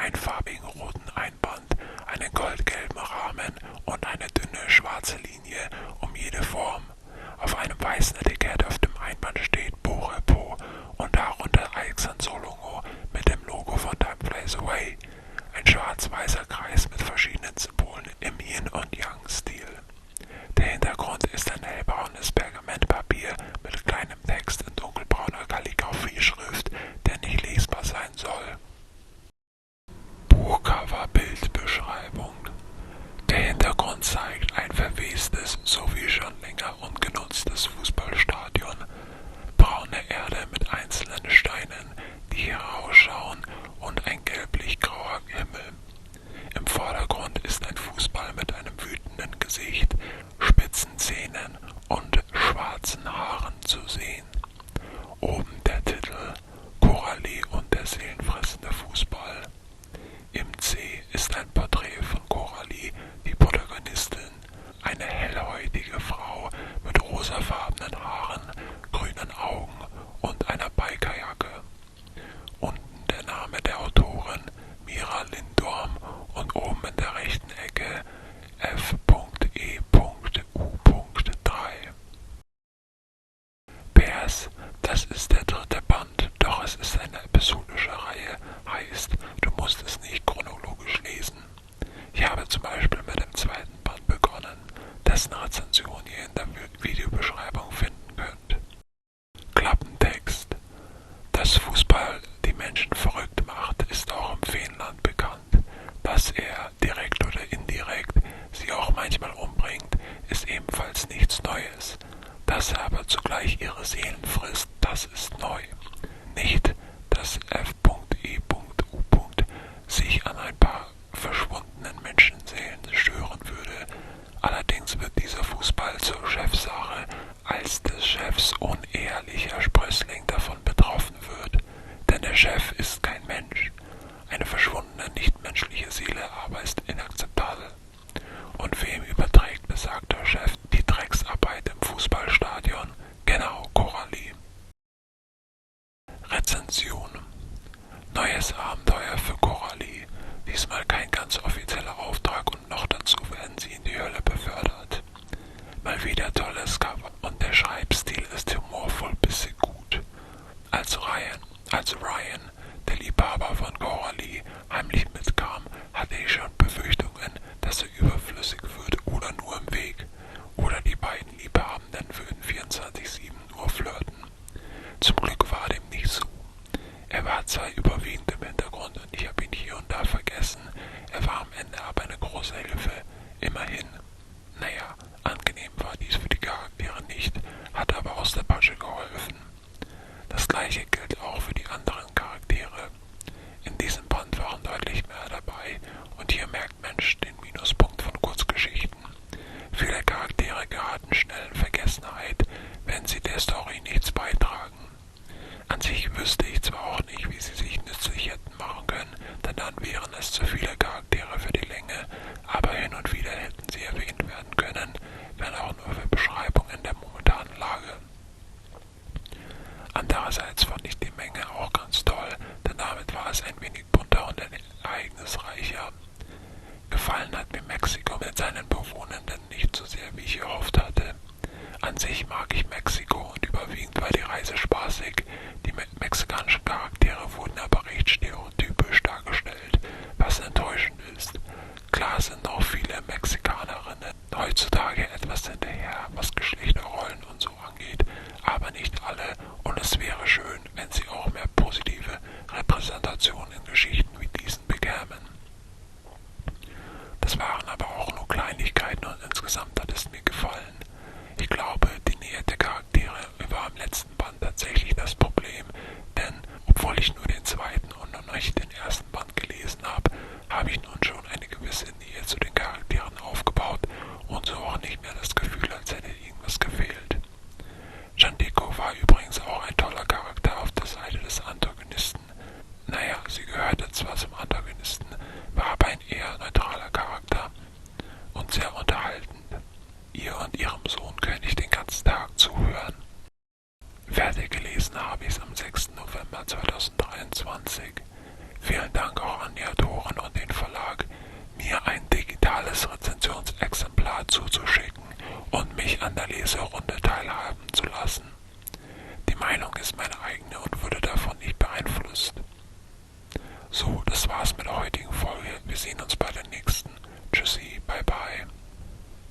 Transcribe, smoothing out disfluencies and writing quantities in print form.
einfarbigen roten Einband, einen goldgelben Rahmen und eine dünne schwarze Linie um jede Form. Auf einem weißen Etikett auf dem Einband steht Borepo und darunter Alexan Solongo mit dem Logo von Time Flies Away. Ein schwarz-weißer Kreis mit verschiedenen Symbolen im Yin- und Yang-Stil. Der Hintergrund ist ein hellbraunes Pergamentpapier mit kleinem Text in dunkelbrauner Kalligraphie-Schrift, der nicht lesbar sein soll. Buchcover-Bildbeschreibung. Der Hintergrund zeigt ein verwestes sowie schon länger ungenutztes Fußballstadion. Braune Erde mit einzelnen Steinen, die herausschauen, und ein gelblich-grauer Himmel. Im Vordergrund ist ein Fußball mit einem wütenden Gesicht, spitzen Zähnen und schwarzen Haaren zu sehen. Oben der Titel Coralie und der seelenfressende Fußball. Im C ist ein Porträt von Coralie, die Protagonistin, eine hellhäutige Frau mit rosafarbenen Haaren, grünen Augen und einer Bikerjacke. Unten der Name der Autorin, Mira Lindorm, und oben in der rechten Ecke F.E.U.3. PS, das ist der dritte Band, doch es ist eine episodische Reihe, heißt, du musst es nicht chronologisch lesen. Ich habe zum Beispiel mit dem zweiten Band begonnen, dessen Rezension ihr in der Videobeschreibung finden könnt. Klappentext. Dass Fußball die Menschen verrückt macht, ist auch im Feenland bekannt. Dass er, direkt oder indirekt, sie auch manchmal umbringt, ist ebenfalls nichts Neues. Dass er aber zugleich ihre Seelen frisst, das ist neu. Nicht, dass F.E.U. sich an ein paar verschwundenen Menschenseelen stören würde. Allerdings wird dieser Fußball zur Chefsache, als des Chefs unehrlicher Sprössling davon betroffen wird. Denn der Chef ist kein Mensch. Eine verschwundene, nichtmenschliche Seele aber ist inakzeptabel. Und wem überträgt besagter Chef die Drecksarbeit im Fußballstadion? Genau, Coralie. Rezension. Neues Abenteuer für Coralie. Diesmal kein ganz offizieller Auftrag und noch dazu werden sie in die Hölle befördert. Mal wieder tolles Cover und der Schreibstil ist humorvoll bis gut. Als Ryan, der Liebhaber von Coralie, heimlich mitkam, hatte ich schon Befürchtungen, dass er überflüssig wird oder nur im Weg. Oder die beiden Liebhabenden würden 24/7 nur flirten. Zum Glück war dem nicht so. Er war zwar überwiegend im Hintergrund und ich habe ihn hier und da vergessen, er war am Ende aber eine große Hilfe, immerhin. Naja, angenehm war dies für die Charaktere nicht, hat aber aus der Patsche geholfen. Das gleiche gilt auch für die anderen Charaktere. In diesem Band waren deutlich mehr dabei und hier merkt Mensch den Minuspunkt von Kurzgeschichten. Viele Charaktere geraten schnell in Vergessenheit, wenn sie der Story nichts beitragen. An sich wüsste ich zwar auch nicht, wie sie sich nützlich hätten machen können, denn dann wären es zu viele Charaktere für die Länge, aber hin und wieder hätten sie erwähnt werden können, wenn auch nur für Beschreibungen der momentanen Lage. Andererseits fand ich die Menge auch ganz toll, denn damit war es ein wenig bunter und ereignisreicher. Gefallen hat mir Mexiko mit seinen Bewohnenden nicht so sehr, wie ich erhofft hatte. An sich mag ich Mexiko und überwiegend war die Reise spaßig. Die mexikanischen Charaktere wurden aber recht stereotypisch dargestellt, was enttäuschend ist. Klar sind noch viele Mexikanerinnen heutzutage etwas hinterher, was Geschlechterrollen und so angeht, aber nicht alle, und es wäre schön, wenn sie auch mehr positive Repräsentationen in Geschichten wie diesen bekämen. Das waren aber auch nur Kleinigkeiten und insgesamt hat es mir gefallen. Ich glaube, die Nähe der Charaktere war im letzten Band tatsächlich das Problem, denn obwohl ich nur den zweiten und noch nicht den ersten Band gelesen habe, habe ich nun schon eine gewisse Nähe zu den Charakteren aufgebaut und so auch nicht mehr das Gefühl, als hätte irgendwas gefehlt. Chantico war übrigens auch ein toller Charakter auf der Seite des Antagonisten. Naja, sie gehörte zwar zum Antagonisten, war aber ein eher neutraler Charakter und sehr unterhaltend. Ihr und ihrem Sohn könnte ich den ganzen Tag zuhören. Fertig gelesen habe ich es am 6. November 2023. Vielen Dank auch an die Autoren und den Verlag, mir ein digitales Rezensionsexemplar zuzuschicken und mich an der Leserunde teilhaben zu lassen. Die Meinung ist meine eigene